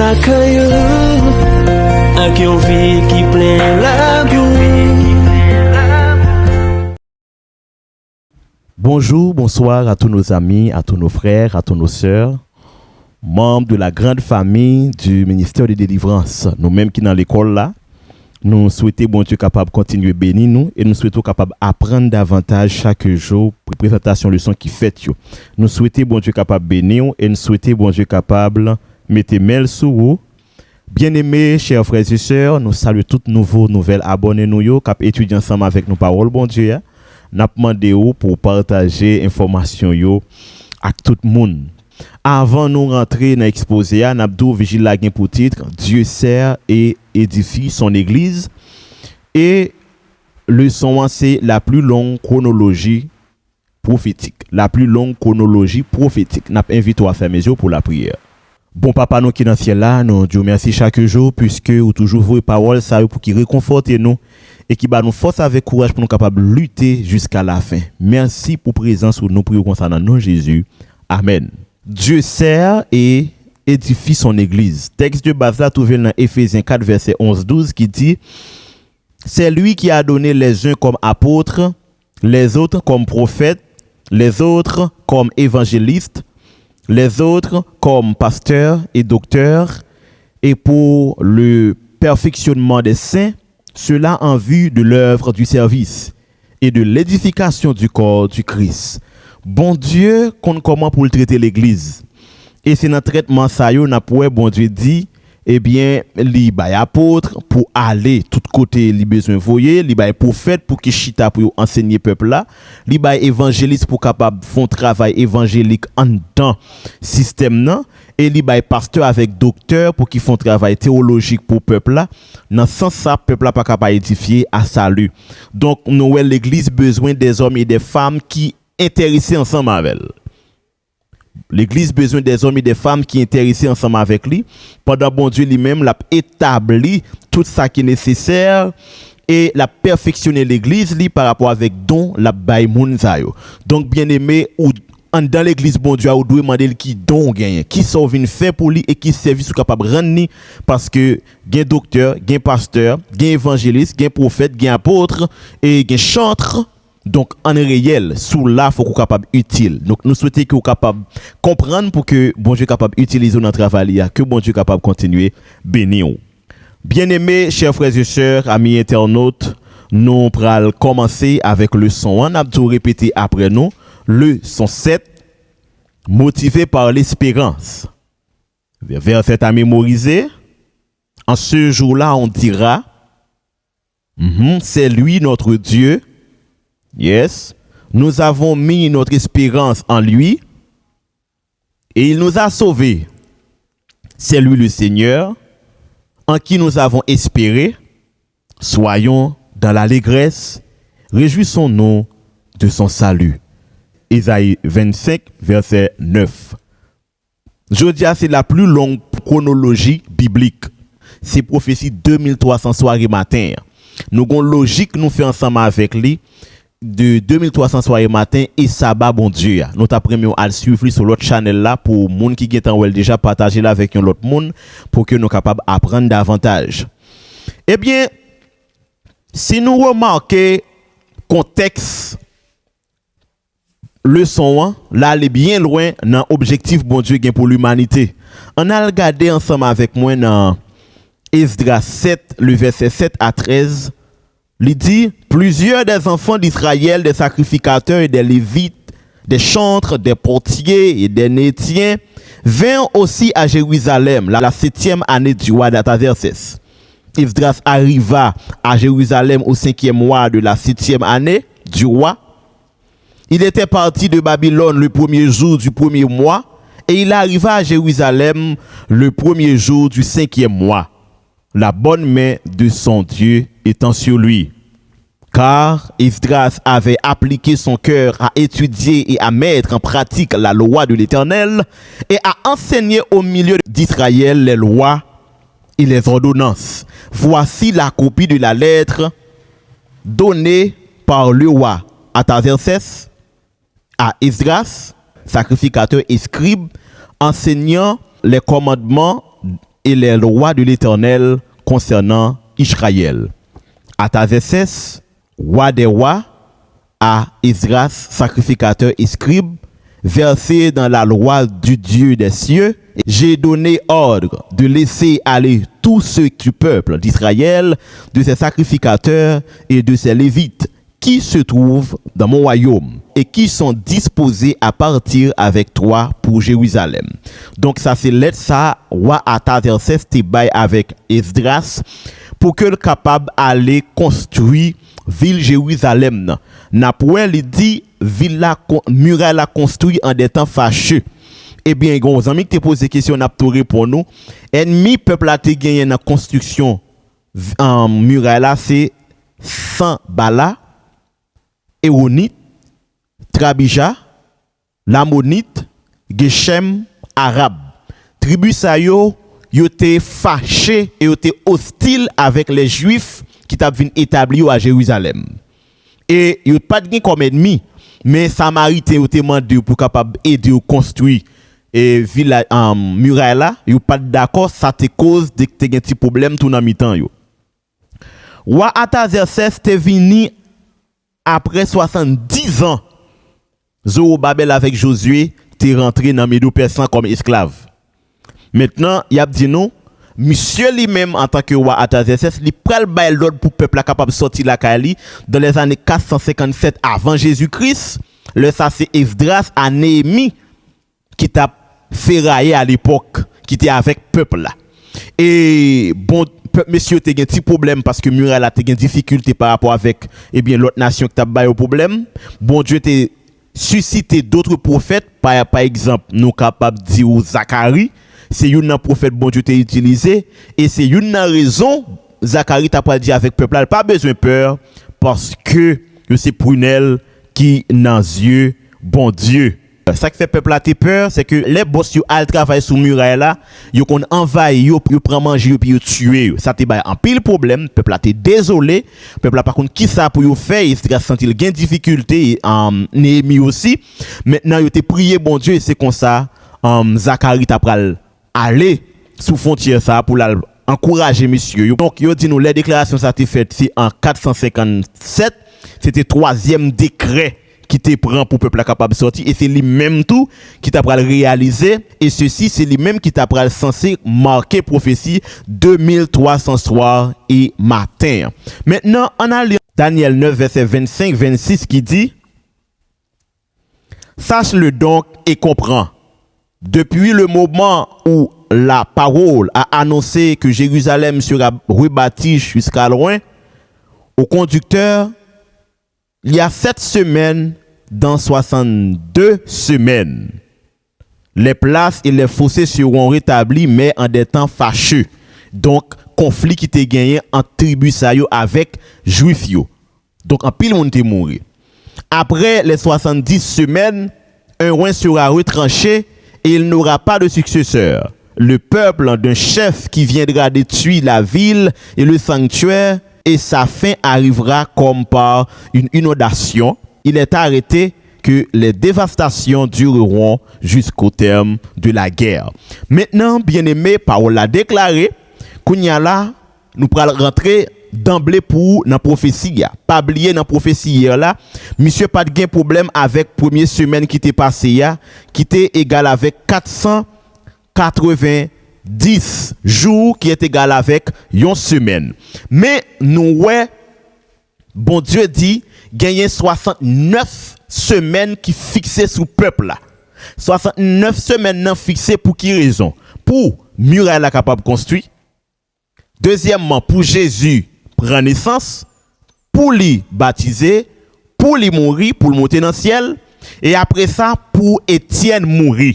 la caillou, avec une vie qui plein l'amour. Bonjour, bonsoir à tous nos amis, à tous nos frères, à tous nos sœurs, membres de la grande famille du ministère de délivrance. Nous-mêmes qui dans l'école là, nous souhaitons bon Dieu capable de continuer à bénir nous et nous souhaitons capable d'apprendre davantage chaque jour pour la présentation leçon qui fait yo. Nous souhaitons bon Dieu capable de bénir et nous souhaitons bon Dieu capable de mettre mail sur vous. Bien-aimés, chers frères et sœurs, nous saluons toutes nouvelles abonnés nous yo cap étudier ensemble avec nos paroles bon Dieu. N'a demandé pour partager information yo avec tout le monde. Avant nous rentrer dans l'exposé, n'a dou vigile la gen pour titre Dieu sert et édifie son église et le son c'est la plus longue chronologie prophétique. La plus longue chronologie prophétique. N'a invité à faire mes yeux pour la prière. Bon papa nous qui dans ciel là, nous Dieu merci chaque jour puisque ou toujours vos paroles ça pour qui réconforte nous et qui bat nous force avec courage pour nous capables de lutter jusqu'à la fin. Merci pour présence où nous prions concernant nous Jésus. Amen. Dieu sert et édifie son église. Texte de base là trouvé dans Éphésiens 4 verset 11-12 qui dit c'est lui qui a donné les uns comme apôtres, les autres comme prophètes, les autres comme évangélistes, les autres comme pasteurs et docteurs, et pour le perfectionnement des saints, cela en vue de l'œuvre du service et de l'édification du corps du Christ. Bon Dieu compte comment pour le traiter l'église. Et c'est dans le traitement ça yo n'a pour bon Dieu dit eh bien li bay apôtre pour aller tout côté li besoin voyer, li bay prophète pour qui chita pour enseigner peuple là, li bay évangéliste pour capable font travail évangélique en dedans système nan et li bay pasteur avec docteur pour qui font travail théologique pour peuple là. Dans sens ça peuple là pas capable édifier à salut. Donc nous l'église besoin des hommes et des femmes qui intéressés ensemble avec elle. L'église besoin des hommes et des femmes qui intéressés ensemble avec lui. Pendant bon Dieu lui-même l'a établi tout ça qui est nécessaire et l'a perfectionné l'église li par rapport avec don la bay moun sa yo. Donc bien aimé ou dans l'église bon Dieu ou doit demander qui don gagne, qui sauve une fait pour lui et qui service capable rendre ni parce que gain docteur, gain pasteur, gain évangéliste, gain prophète, gain apôtre et gain chantre. Donc, en réel, sous là, il faut qu'on soit capable utile. Donc, nous souhaitons que vous capable comprendre pour que bon Dieu capable utiliser notre travail, que bon Dieu capable continuer bénir. Bien-aimés, chers frères et sœurs, amis internautes, nous allons commencer avec le son. On a tout répété après nous. Le son 7, motivé par l'espérance. Verset à mémoriser. En ce jour-là, on dira, c'est lui notre Dieu. Yes, nous avons mis notre espérance en lui et il nous a sauvés. C'est lui le Seigneur en qui nous avons espéré. Soyons dans l'allégresse, réjouissons-nous de son salut. Isaïe 25, verset 9. Je dis c'est la plus longue chronologie biblique. C'est prophétie 2300 soirées matin. Nous avons logique nous fait ensemble avec lui. De 2300 soirées matin et sabbat bon Dieu. Nous t'apprenons à suivre sur l'autre channel là pour moun qui est en well déjà partager là avec un autre monde pour que nous capables apprendre davantage. Eh bien, si nous remarquons contexte leçon là elle est bien loin dans objectif bon Dieu gain pour l'humanité. On a regardé ensemble avec moi dans Esdras 7 le verset 7 à 13. Il dit, plusieurs des enfants d'Israël, des sacrificateurs et des lévites, des chantres, des portiers et des nétiens, vinrent aussi à Jérusalem, la 7e année du roi d'Artaxerxès. Esdras arriva à Jérusalem au 5e mois de la 7e année du roi. Il était parti de Babylone le premier jour du premier mois et il arriva à Jérusalem le premier jour du 5e mois. La bonne main de son Dieu étant sur lui. Car Esdras avait appliqué son cœur à étudier et à mettre en pratique la loi de l'Éternel et à enseigner au milieu d'Israël les lois et les ordonnances. Voici la copie de la lettre donnée par le roi Artaxerxès à Esdras, sacrificateur et scribe, enseignant les commandements et les lois de l'Éternel concernant Israël. Artaxerxès, roi des rois, à Esdras, sacrificateur et scribe, versé dans la loi du Dieu des cieux, j'ai donné ordre de laisser aller tous ceux du peuple d'Israël, de ses sacrificateurs et de ses lévites, qui se trouvent dans mon royaume et qui sont disposés à partir avec toi pour Jérusalem. Donc ça c'est lettre ça, roi Artaxerxès te bail avec Esdras pour que le capable aller construire ville Jérusalem. N'après il dit ville la muraille la construit en des temps fâcheux. Eh bien, gros amis qui te pose des questions n'a pas pour nous. Ennemi peuple a te gagné dans construction muraille là c'est Sanballat, Éonite, Trabija, Lamonite, Geshem, Arabe. Tribu sa yo te fâché et yo te hostile avec les Juifs qui t'a venu établir à Jérusalem. Et yo pas de comme ennemi, mais Samaritains yo te mandé pour capable aider ou construire et ville muraille là, yo pas d'accord, ça te cause de te gen petit problème tout dans mi-temps yo. Roi Artaxerxès te venu après 70 ans. Zorobabel avec Josué t'es rentré dans Médo-Persan comme esclave. Maintenant, il a dit non, monsieur lui-même en tant que roi Artaxerxès, il prend le bail l'ordre pour le peuple capable de sortir la Kali dans les années 457 avant Jésus-Christ. Le ça c'est Esdras à Néhémie qui t'a ferraillé à l'époque, qui était avec peuple là. Et bon monsieur t'es un petit problème parce que muraille là t'es une difficulté par rapport avec l'autre nation qui t'a bail au problème. Bon Dieu t'es suscité d'autres prophètes par exemple nous capable dire Zacharie, c'est une prophète bon Dieu t'a utilisé et c'est une raison Zacharie t'a pas dit avec peuple là pas besoin peur parce que c'est prunelle qui dans yeux bon Dieu. Ça qui fait peuple là peur, c'est que les boss yo al travail sous muraille là, yo kon envahi yo prend manger puis yo tuer. Ça te ba en pile problème, peuple là désolé, peuple là par contre qui ça pour yo faire, il se senti gain difficulté Néhémie aussi. Maintenant yo te prié bon Dieu et c'est comme ça Zacharie t'a pral aller sous frontière ça pour encourager monsieur. Donc yo dit nous les déclarations ça te fait c'est en 457, c'était troisième décret qui te prend pour peuple capable de sortir et c'est lui-même tout qui t'a pral réaliser et ceci c'est lui-même qui t'a pral censé marquer prophétie 2300 soirs et matin. Maintenant on a lu Daniel 9 verset 25-26 qui dit: sache-le donc et comprends. Depuis le moment où la parole a annoncé que Jérusalem sera rebâtie jusqu'à loin, au conducteur, il y a 7 semaines dans 62 semaines. Les places et les fossés seront rétablis, mais en des temps fâcheux. Donc, conflit qui était gagné entre tribus sayo avec juifs yo. Donc, en pile monde est mort. Après les 70 semaines, un roi sera retranché et il n'aura pas de successeur. Le peuple d'un chef qui viendra détruire la ville et le sanctuaire, et sa fin arrivera comme par une inondation. Il est arrêté que les dévastations dureront jusqu'au terme de la guerre. Maintenant, bien-aimé, Paul l'a déclaré, kounya là, nous pral rentrer d'emblée pour dans prophétie. Pas oublier dans prophétie là, monsieur pas de gain problème avec première semaine qui était passé qui était égal avec 490 jours qui est égal avec une semaine. Mais nous ouais bon Dieu dit gagner 69 semaines qui fixées sous peuple là. 69 semaines non fixées pour qui raison? Pour muraille la capable construire. Deuxièmement, pour Jésus prendre naissance, pour lui baptiser, pour lui mourir, pour le monter dans le ciel, et après ça, pour Étienne mourir.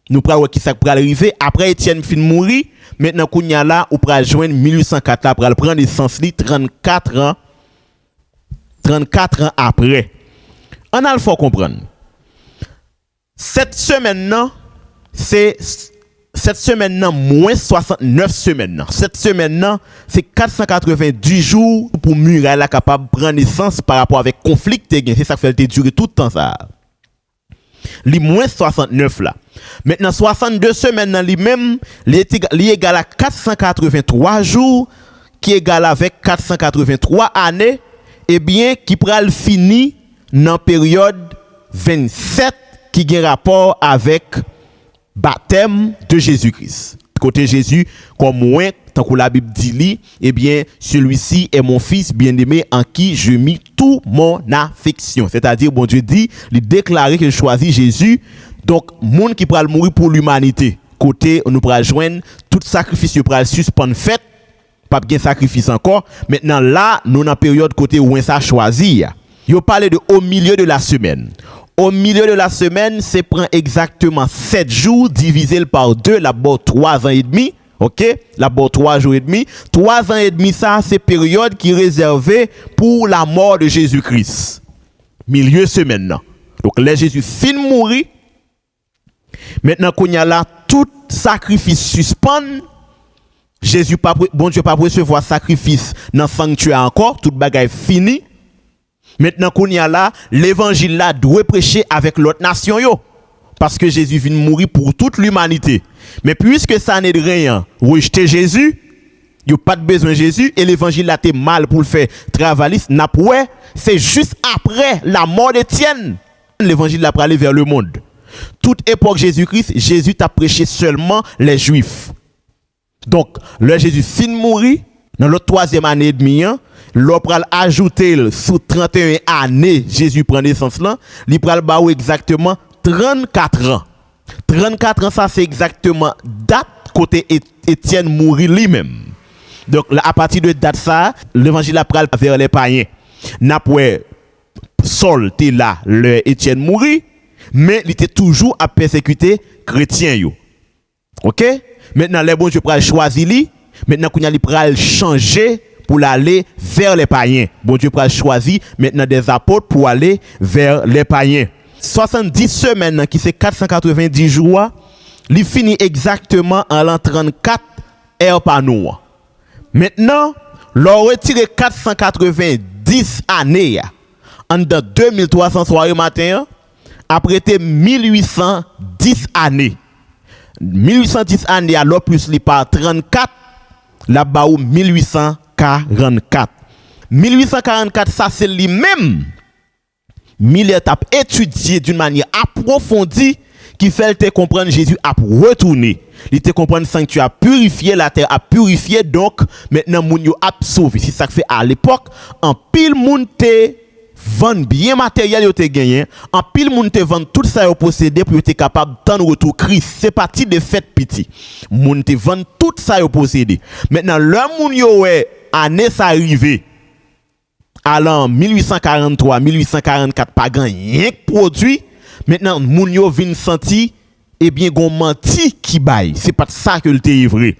Nous prenons qui ça pour arriver. Après Étienne fin mourir, maintenant qu'on y a là, on peut joindre 1804 là, pour prendre naissance, 34 ans après. On a le faut comprendre. Cette semaine là, c'est cette semaine là moins 69 semaines. Cette semaine là, c'est 490 jours pour muraille capable prendre naissance par rapport avec conflit. C'est ça qui fait durer tout le temps ça. Li moins 69 là. Maintenant 62 semaines dans lui-même, li égal à 483 jours qui est égal avec 483 années et bien qui pral fini dans période 27 qui a rapport avec baptême de Jésus-Christ. Côté Jésus comme moi tant que la Bible dit eh bien celui-ci est mon fils bien-aimé en qui je mis tout mon affection. C'est-à-dire bon Dieu dit, il déclarer qu'il choisit Jésus. Donc monde qui pral mourir pour l'humanité. Côté nous pral joindre tout sacrifice pral suspendre fait. Pas bien sacrifice encore. Maintenant là, nous dans période côté où on ça choisi. Yo parle de au milieu de la semaine. Au milieu de la semaine, c'est prend exactement 7 jours divisé par 2, la bord 3 ans et demi. OK? La bord 3 jours et demi. 3 ans et demi, ça, c'est période qui est réservée pour la mort de Jésus-Christ. Milieu semaine. Non. Donc, là, Jésus fin mourir. Maintenant, qu'on y a là, tout sacrifice suspend. Jésus, bon Dieu, pas recevoir sacrifice dans le sanctuaire encore. Tout bagaille fini. Maintenant qu'on y a là, l'évangile là doit prêcher avec l'autre nation yo. Parce que Jésus vient mourir pour toute l'humanité. Mais puisque ça n'est de rien, rejeter Jésus, il n'y a pas de besoin de Jésus, et l'évangile là t'es mal pour le faire travailler, c'est juste après la mort d'Étienne. L'évangile là pour aller vers le monde. Toute époque Jésus-Christ, Jésus t'a prêché seulement les Juifs. Donc, le Jésus fin mourir, dans l'autre 3e année et demie, l'on pral ajouter sous 31 années Jésus prend naissance là, il pral ba exactement 34 ans. 34 ans ça c'est exactement date côté Étienne mourir lui-même. Donc là, à partir de date ça, l'évangile pral vers les païens. N'après Saul était là, le Étienne mourir, mais il était toujours à persécuter chrétiens yo. OK? Maintenant les bon Dieu pral choisir lui, maintenant qu'on y a li pral changer pour aller vers les païens. Bon Dieu pral choisir maintenant des apôtres pour aller vers les païens. 70 semaines qui c'est 490 jours, il finit exactement en l'an 34 heures par nous. Maintenant, l'on retire 490 années en 2300 soirées matin, après 1810 années. 1810 années alors plus li par 34 là-bas ou 1844. 1844 ça c'est lui-même Miller t'a étudié d'une manière approfondie qui fait te comprendre Jésus a retourné. Il te comprendre sanctuaire a purifié, la terre a purifié, donc maintenant moun yo a sauvé. C'est ça que fait à l'époque en pile moun te vend bien matériel yo te gagné, en pile moun te vend tout ça yo possédé pour être capable d'en retour Christ. C'est parti de fête petit. Moun te vend tout ça yo possédé. Maintenant le moun yo ouais année ça arrivé. Allant 1843, 1844 pas gagné produit. Maintenant moun yo vinn senti eh bien gon menti qui baille. C'est pas ça que le te vrai.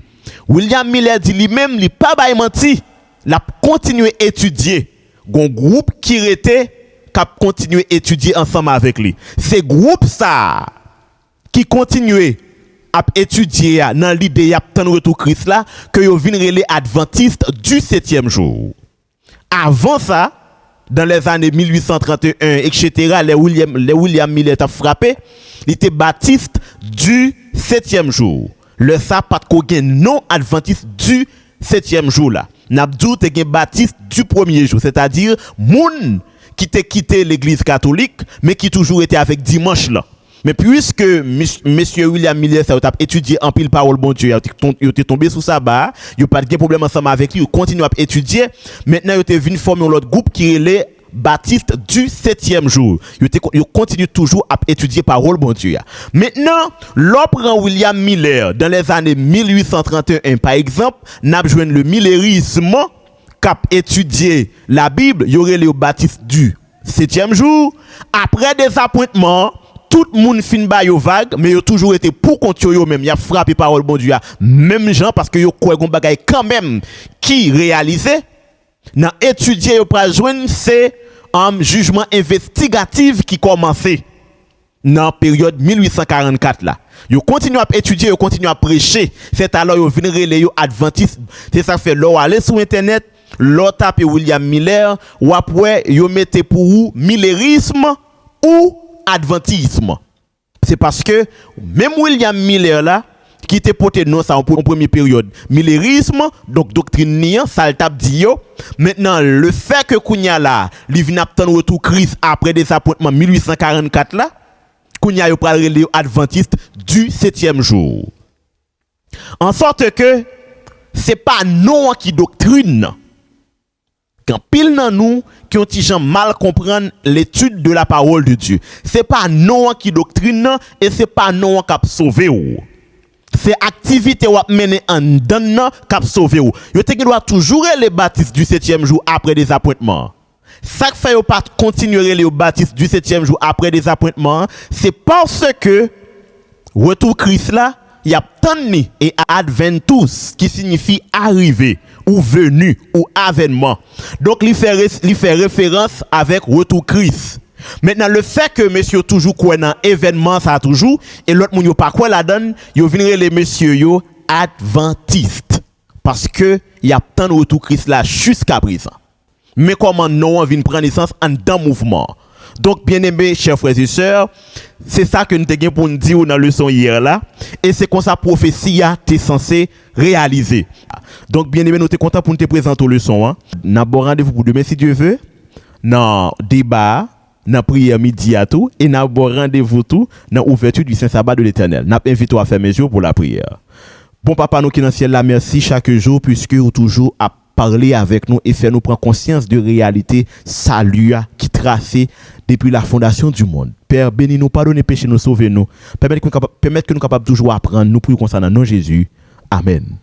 William Miller dit lui-même li pas baille menti. L'a continuer étudier. Gon groupe qui était cap continuer étudier ensemble avec lui. C'est groupe ça qui continuer à étudier dans l'idée y a tant retour Christ là que yo vinn relé adventiste du 7e jour. Avant ça, dans les années 1831, etc., les William Miller t'a frappé, il était baptiste du 7e jour. Le ça pas de non adventiste du 7e jour là. N'abdou te gen baptiste du 1er jour, c'est-à-dire moun qui t'a quitté l'église catholique mais qui toujours était avec dimanche là. Mais puisque monsieur William Miller ça a étudié en pile parole bon Dieu, il était tombé sous sa barre, il a pas de problème ensemble avec lui, il continue à étudier. Maintenant il était venu former l'autre groupe qui est les baptistes du 7e jour. Il continue toujours à étudier parole bon Dieu. Maintenant, l'on William Miller dans les années 1831 par exemple, n'a joint le millerisme cap étudier la Bible, il y aurait les baptistes du 7e jour après des appointements. Tout le monde fin ba yo vague mais yo toujours été pour compte yo même y a frappé parole bon Dieu même gens parce que yo quoi gon bagay quand même qui réalisé dans étudier yo pra joindre c'est un jugement investigatif qui commençait dans période 1844 là. Yo continue à étudier, yo continue à prêcher, c'est alors yo venir relé yo adventiste. C'est ça fait là aller sur internet, là taper William Miller ou après yo mettez pour ou millerisme ou adventisme. C'est parce que même William Miller là, qui était porté non ça en première période, Millerisme, donc doctrine nian, ça le tape dit yo. Maintenant, le fait que Kounya là, li vinn attendre retour Christ après désappointement 1844 là, Kounya yo pral relé adventiste du 7e jour. En sorte que c'est pas non qui doctrine. Quand pile dans nous qui ont gens mal comprendre l'étude de la parole de Dieu. C'est pas non qui doctrine et c'est pas non qui a sauvé ou. C'est activité ou mener en dedans qui a sauvé ou. Yo te doit toujours les baptistes du 7e jour après des appointements. Ça fait yo pas continuer les baptistes du 7e jour après des appointements, c'est parce que retour Christ là il y a tanni et adventus qui signifie arriver ou venu ou avènement. Donc il fait référence avec retour Christ. Maintenant le fait que monsieur toujours quoi dans événement ça toujours et l'autre moun yo pas quoi la donne, yo venir les messieurs yo adventistes parce que il y a tant de retour Christ là jusqu'à présent. Mais comment non vient prendre naissance en dans mouvement. Donc, bien aimés, chers frères et sœurs, c'est ça que nous avons pour nous dire dans la leçon hier là. Et c'est comme ça prophétie a été censé réaliser. Donc, bien aimés, nous sommes contents pour nous présenter la leçon. Nous avons rendez-vous pour demain, si Dieu veut, dans débat, dans prière midi à tout, et nous avons rendez-vous tout dans l'ouverture du Saint-Sabbat de l'Éternel. Nous invitons à faire mesure pour la prière. Bon papa, nous qui dans le ciel, là, merci chaque jour, puisque vous toujours à parler avec nous et faire nous prendre conscience de réalité salut qui tracé depuis la fondation du monde. Père, bénis-nous, pardonnez péché, nous sauvez-nous. Permettez que nous capables toujours apprendre, nous prions concernant non Jésus. Amen.